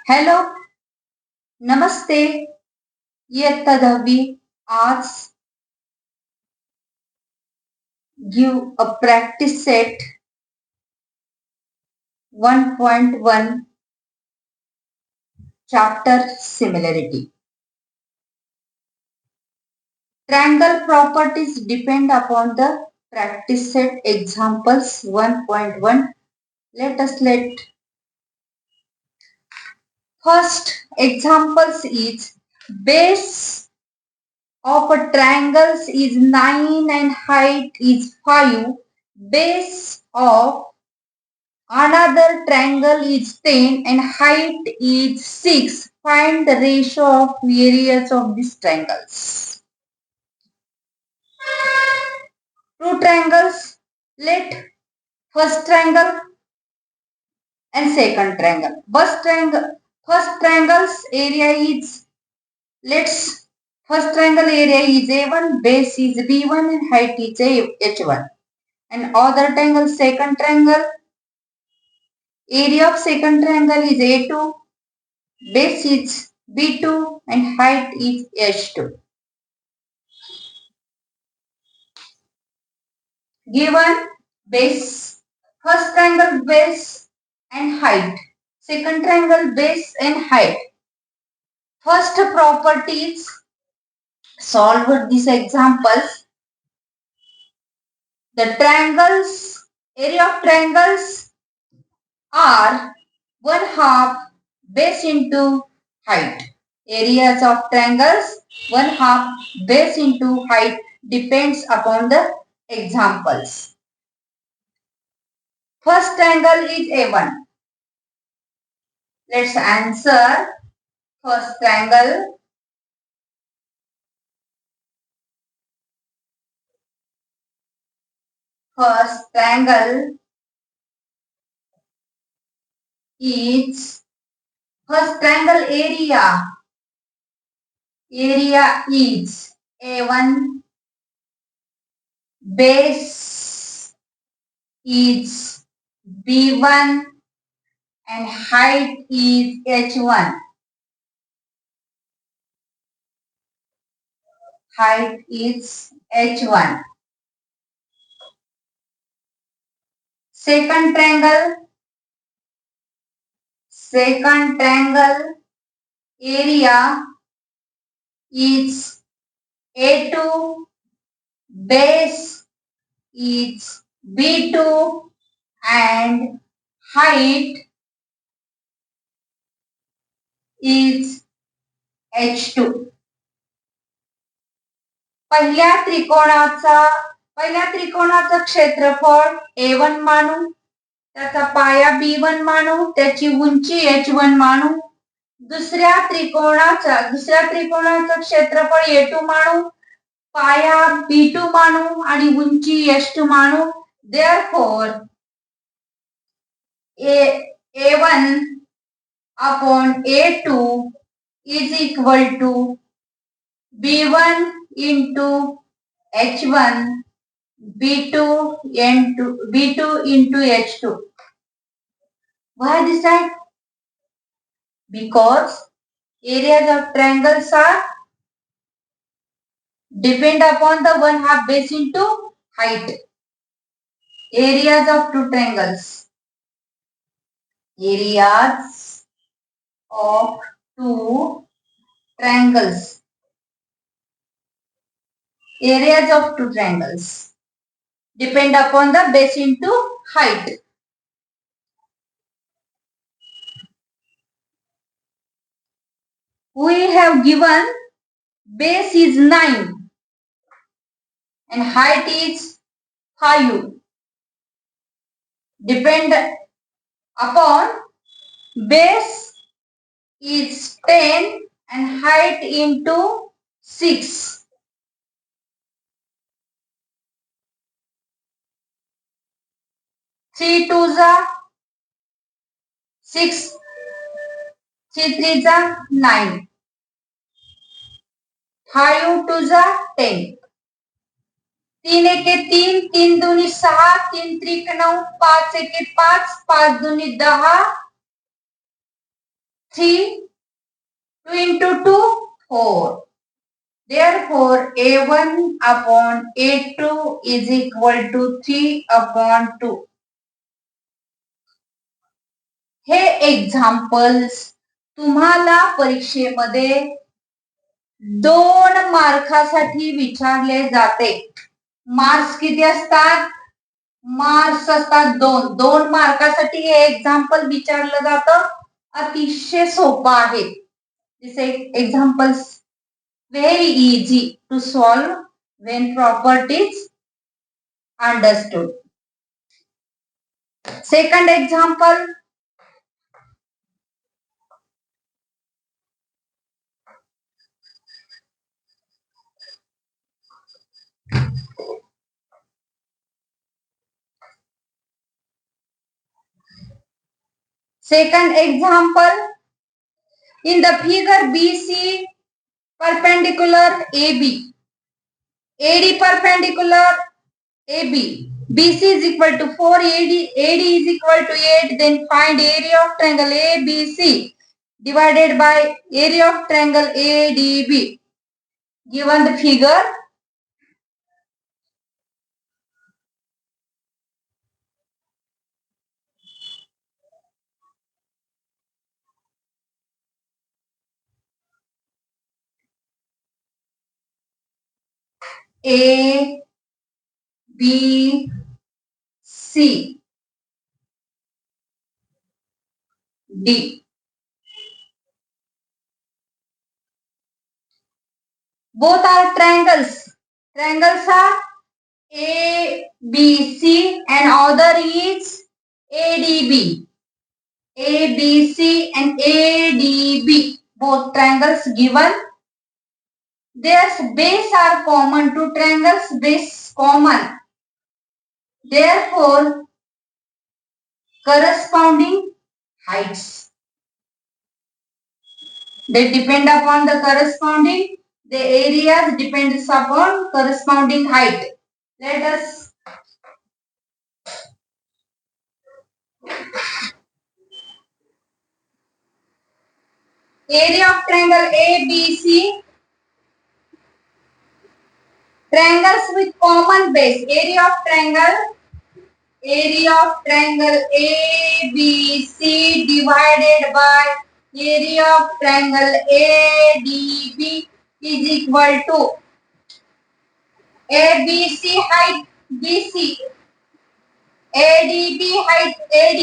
Hello, नमस्ते। इयत्ता 10वी आज give a practice set 1.1 chapter similarity. Triangle properties depend upon the practice set examples 1.1. Let first examples is base of a triangle is 9 and height is 5. Base of another triangle is 10 and height is 6. Find the ratio of areas of these triangles. Two triangles. Let first triangle and second triangle. First triangle's area is, let's first triangle area is A1, base is B1 and height is H1. And other triangle, second triangle, area of second triangle is A2, base is B2 and height is H2. Given base, first triangle base and height, second triangle base and height. First properties, solve these examples. The triangles, area of triangles are 1/2 base into height. Areas of triangles 1/2 base into height depends upon the examples. First triangle is A1. Let's answer first triangle. First triangle is first triangle area. Area is A1. Base is B1 and height is H1. Height is H1. Second triangle area is A2, base is B2 and height is H2. पहिल्या त्रिकोणाचं क्षेत्रफळ A1 मानू, त्याचा पाया B1 मानू, त्याची उंची H1 मानू. दुसऱ्या त्रिकोणाचं क्षेत्रफळ A2 मानू, पाया B2 मानू आणि उंची H2 मानू. Therefore A1 upon A2 is equal to B1 into H1 B2 into H2. Why this type? Because areas of triangles are depend upon the 1/2 base into height. Areas of two triangles. Areas of two triangles. Areas of two triangles depend upon the base into height. We have given base is 9 and height is 5. Depend upon base is 10 and height into 6. 3 2s are 6, 3 3s are 9, 5 2s are 10. 3 एके 3, 3 दूनी 6, 3 त्रिक 9, 5 एके 5, 5 दूनी 10, 3. 2 into 2, 4. Therefore, A1 upon A2 is equal to 3 upon 2. Hey examples तुम्हाला परीक्षेमध्ये 2 मार्कासाठी विचारले जाते. Marks किती असतात? Marks असतात 2 मार्कासाठी हे एक्झाम्पल विचारलं जातं. अतिशय सोपं आहे. This examples very easy to solve when properties understood. Second example, in the figure BC perpendicular AB, AD perpendicular AB, BC is equal to 4, AD is equal to 8, then find area of triangle ABC divided by area of triangle ADB. Given the figure, A, B, C, D. Both are triangles. Triangles are A, B, C and other is ADB. A, B, C and ADB. Both triangles given. Their base are common. Two triangles base common. Therefore, corresponding heights. They depend upon the corresponding. The areas depends upon corresponding height. Let us area of triangle ABC. Triangles with common base. Area of triangle ABC divided by area of triangle ADB is equal to ABC height BC, ADB height AD.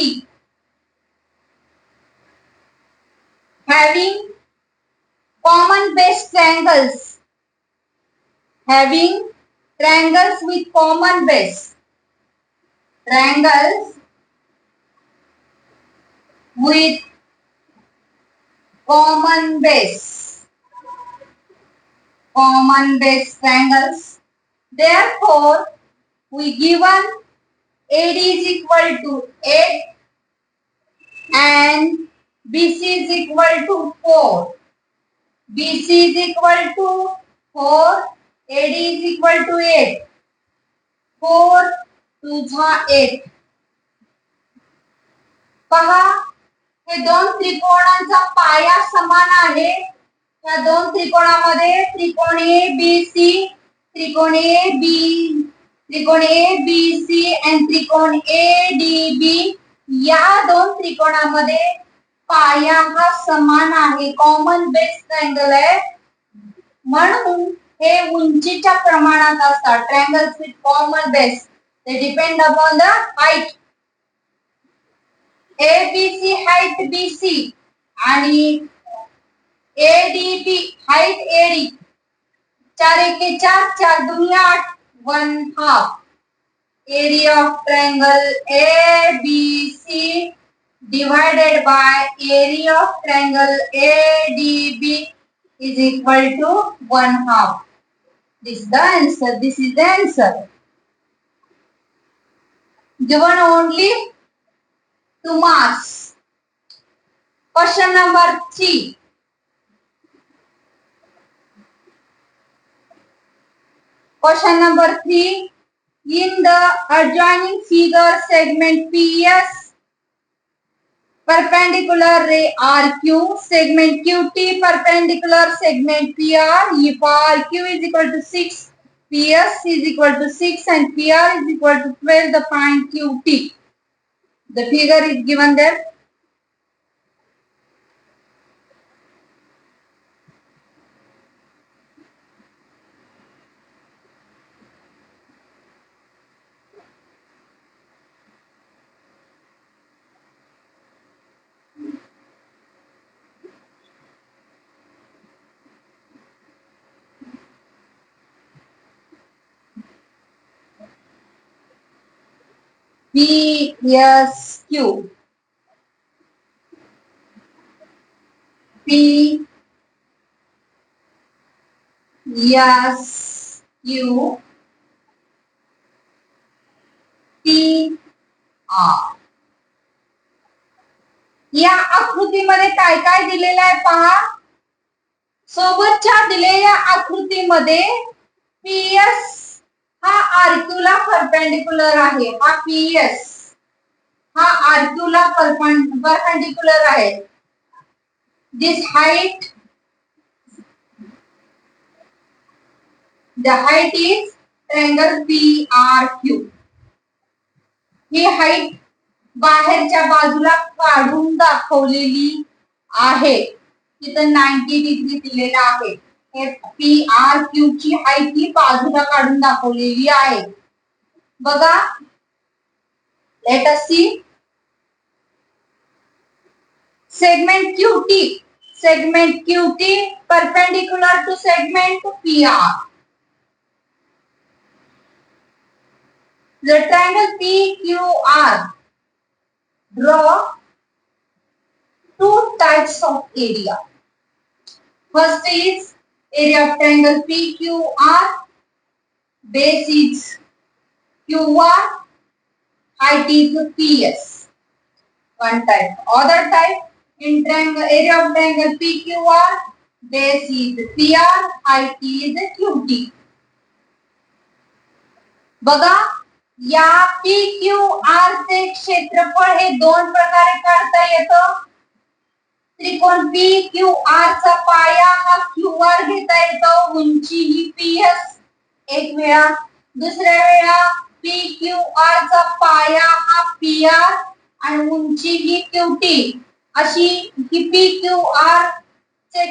Having common base triangles. Having triangles with common base. Triangles with common base. Common base triangles. Therefore, we given AD is equal to 8 and BC is equal to 4. BC is equal to 4, AD is equal to 8. 4 2 8. पहा हे दोन त्रिकोणांचा पाया समान आहे. या दोन त्रिकोणामध्ये त्रिकोण ABC, त्रिकोण AB, त्रिकोण ABC आणि त्रिकोण ADB या दोन त्रिकोणामध्ये पाया हा समान आहे. कॉमन बेस ट्रायंगल आहे म्हणून हे उंचीच्या प्रमाणात असतात. Triangles with common base they depend upon the height. ABC height BC आणि ADB height AD. 4 एके 4, 4 दूनी 8, 1/2. Area of triangle ABC divided by area of triangle ADB is equal to 1/2. This is the answer. This is the answer. Given only 2 marks. Question number 3. Question number 3. In the adjoining figure segment PS perpendicular ray RQ, segment QT perpendicular segment PR. If RQ is equal to 6, PS is equal to 6 and PR is equal to 12, the find QT. The figure is given there. PSQ. PSQ PR. या आकृतीमध्ये काय काय दिलेलं आहे पहा. सोबतच्या दिलेल्या आकृतीमध्ये पीएस हा आरक्यू ला परपेंडिक्युलर आहे. हा पीएस हा आरक्यू ला परपेंडिक्युलर आहे. This height, the height is triangle PRQ. He height बाहेरच्या बाजूला काढून दाखवलेली आहे. तिथं 90 डिग्री दिलेला आहे. PRQ ची हाइट ही बाजूला काढून दाखवलेली आहे. बघा, let us C. segment QT perpendicular to segment PR. The triangle PQR. Draw two types of area. First is area of triangle PQR. Base is QR. Height is PS. One type. Other type, in triangle area of triangle PQR. Base is PR. Height is QT. बघा, या PQR चे क्षेत्रफळ हे दोन प्रकारे काढता येतं. त्रिकोण PQR चा पाया हा QR घेता येतो. उंची ही PS एक वेळा. दुसऱ्या वेळा PQR चा पाया हा PR आणि उंची ही QT. अशी ही PQR चे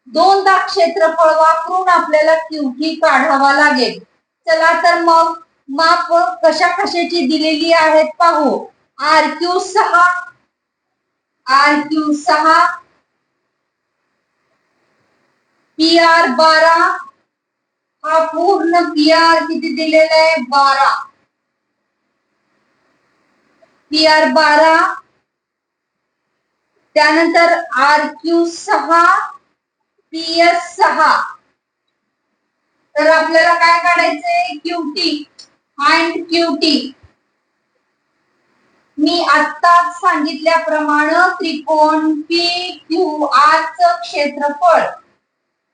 दोनदा क्षेत्रफळ वापरून आपल्याला QT काढावा लागेल. चला तर मग माप कशा कशाची दिलेली आहेत पाहू. RQ 6, PR 12. हा पूर्ण PR किती दिलेला आहे? 12. PR 12. त्यानंतर RQ 6, PS 6. तर आपल्याला काय काढायचंय? QT and QT. मी आत्ताच सांगितल्याप्रमाणे त्रिकोण PQR चं क्षेत्रफळ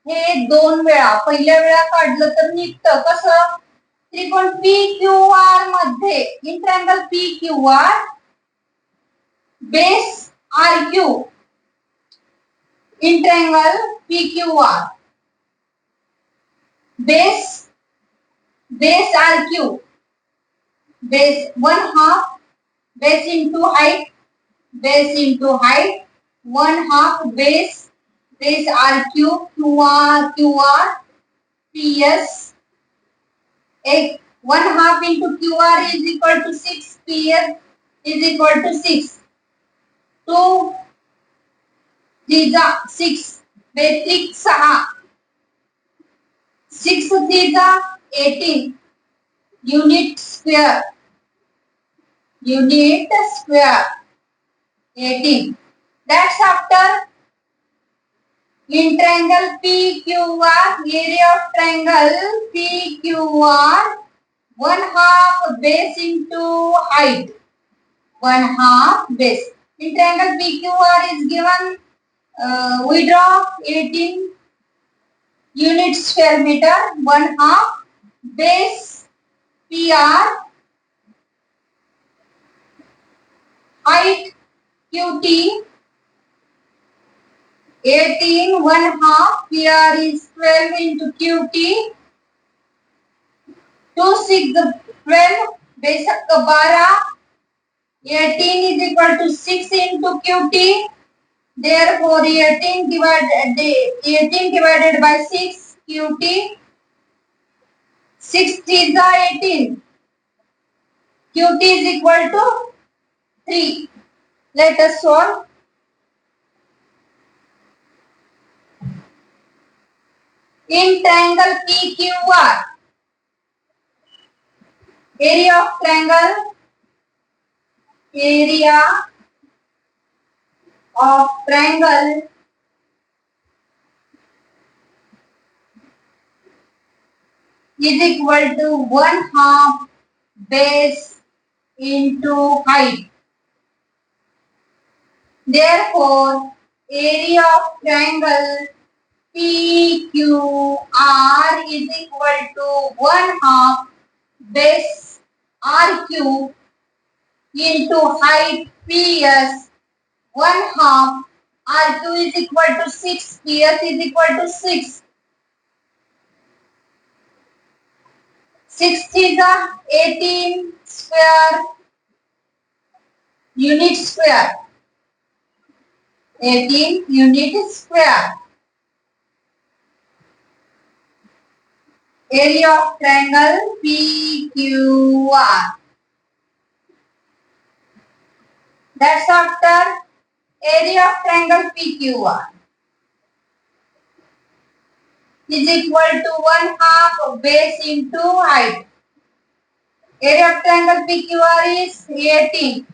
हे दोन वेळा, पहिल्या वेळा काढलं तर निघतं. कसं? त्रिकोण PQR मध्ये in triangle PQR base RQ in triangle PQR base RQ, base 1/2, base into height, 1/2 base RQ QR PS. 1/2 into QR is equal to 6, PS is equal to 6. 2 3 6, base 6. 6 3 18. Unit square 18. That's after in triangle PQR, area of triangle PQR 1/2 base into height, 1/2 base. In triangle PQR is given, we draw 18 unit square meter. 1/2 base PR, height QT 18 1/2 PR is 12 into QT 2 6 12 बेशक 12 18 is equal to 6 into QT. Therefore 18 divided by 6 QT 6 is 18. QT is equal to 3. Let us solve. In triangle PQR, area of triangle is equal to 1/2 base into height. Therefore, area of triangle PQR is equal to 1/2 base R cube into height PS 1/2 R2 is equal to 6, PS is equal to 6. 6 is 18 square unit square. 18 unit square. Area of triangle PQR. That's after area of triangle PQR is equal to 1/2 base into height. Area of triangle PQR is 18.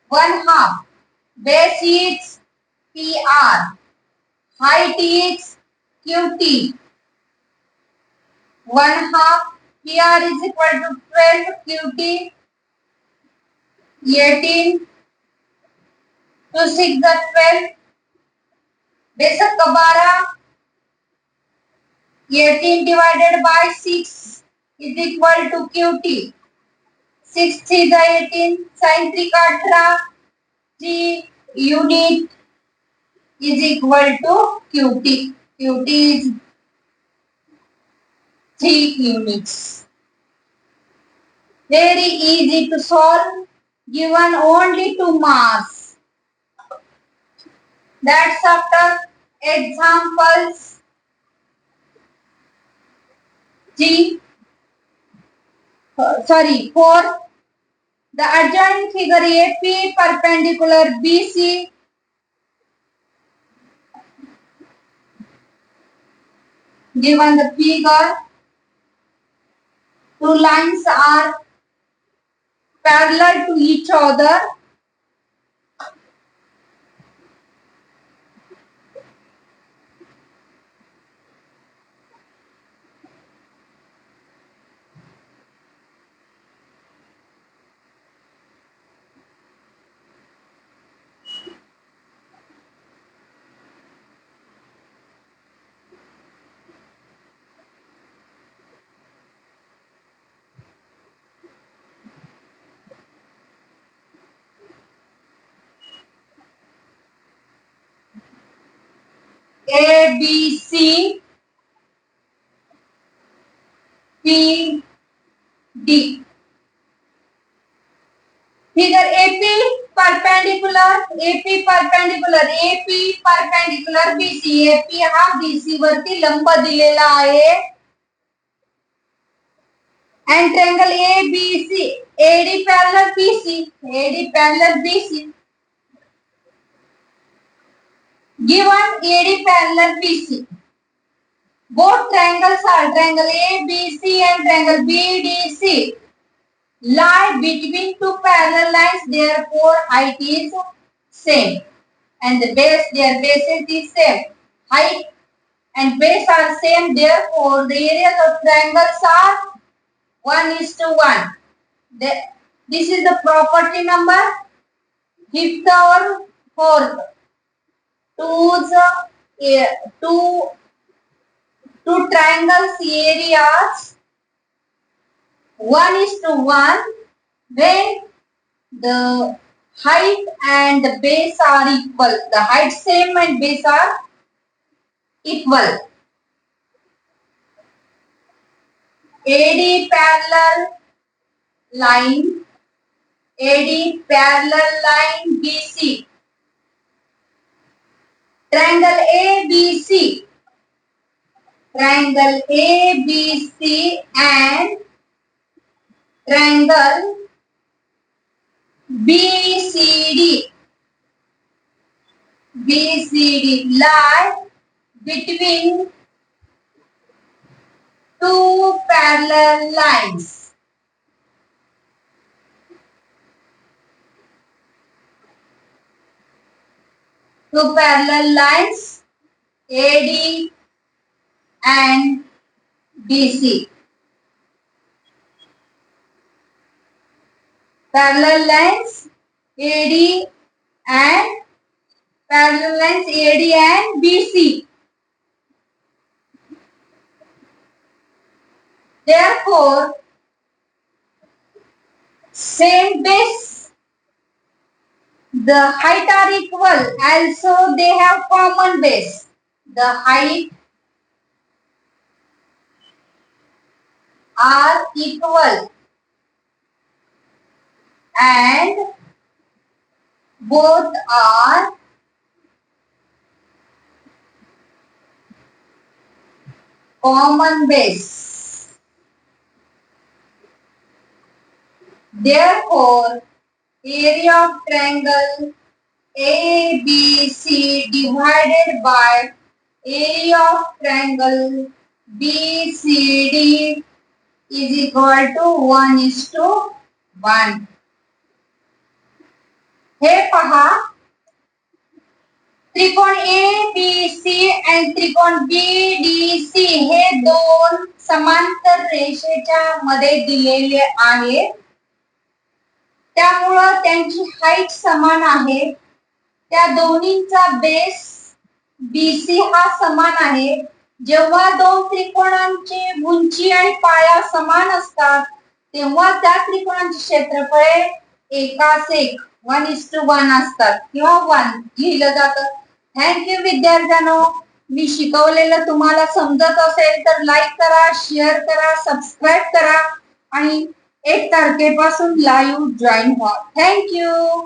1/2 base is PR. Height is QT. 1/2 PR is equal to 12 QT. 18 to 6 12. बेशक 12 18 divided by 6 is equal to QT. 6 3 18 sin 3 का 18 3 unit is equal to QT. QT is 3 units. Very easy to solve, given only 2 marks. That's after examples 4. The adjoining figure AP perpendicular BC given the figure, two lines are parallel to each other. ABC PD. Figure AP perpendicular BC. AP हा BC वरती लंब दिलेला आहे. And triangle ABC AD parallel BC. Given AD parallel BC. Both triangles are triangle ABC and triangle BDC. Lie between two parallel lines, therefore height is same, and their bases is same. Height and base are same, therefore the areas of triangles are 1:1. This is the property number 5th or 4th. Two triangles areas 1:1 when the height and the base are equal. The height same and base are equal. AD parallel line, AD parallel line BC. Triangle ABC, triangle ABC and triangle BCD, BCD lie between two parallel lines. Two parallel lines AD and BC. Parallel lines AD and parallel lines AD and BC. Therefore, same base, the height are equal, also they have common base. The height are equal and both are common base. Therefore, area of triangle ABC divided by area of triangle BCD is equal to 1:1. हे पहा, त्रिकोण ABC आणि त्रिकोण BDC हे दोन समांतर रेषेच्या मध्ये दिलेले आहेत. त्यामुळे त्यांची हाईट समान आहे. त्या दोन्हींचा बेस BC हा समान आहे. जेव्हा दोन त्रिकोणांची उंची आणि पाया समान असतात तेव्हा त्या त्रिकोणांचे क्षेत्रफळ एकास एक 1:1 असतात किंवा 1 लिहिलं जातं. थँक्यू विद्यार्थ्यांनो. मी शिकवलेलं तुम्हाला समजत असेल तर लाईक करा, शेअर करा, सबस्क्राईब करा आणि 1 तारखेपासून लाईव्ह जॉईन व्हा. थँक्यू.